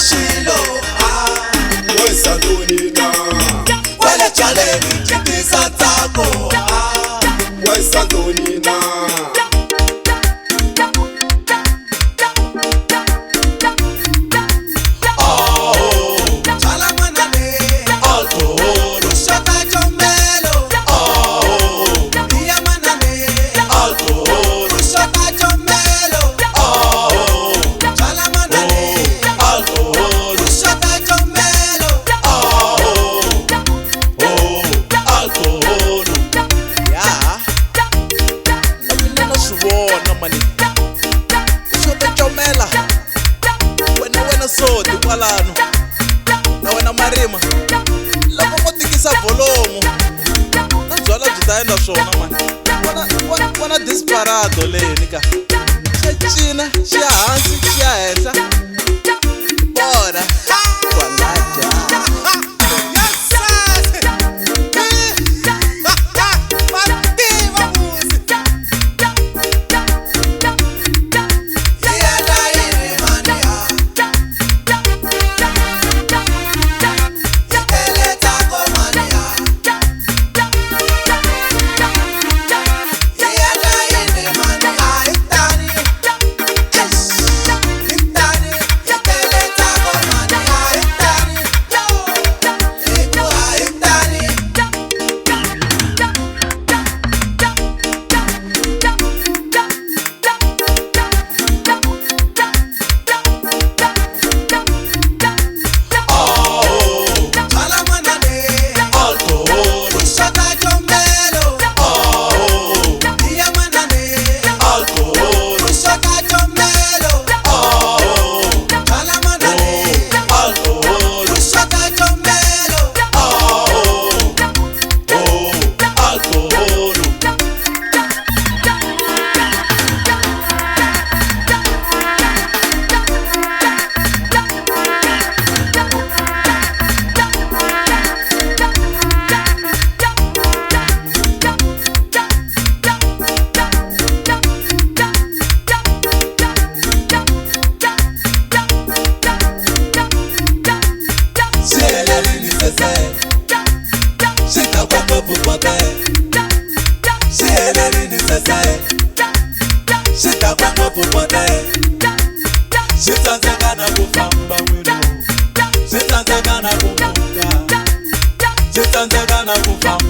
shilo Wesandonina Wale chaleni chitisa tako Wesandonina Comela wena sodi kwalano na wena marima loko mo tikisa volume na byala byi ta endla swona mani vona disparado leni ka xa cina xa hansi xa henhla bona kwangaja Zitanzekana kufamba mwino Zitanzekana kumuka Zitanzekana kufamba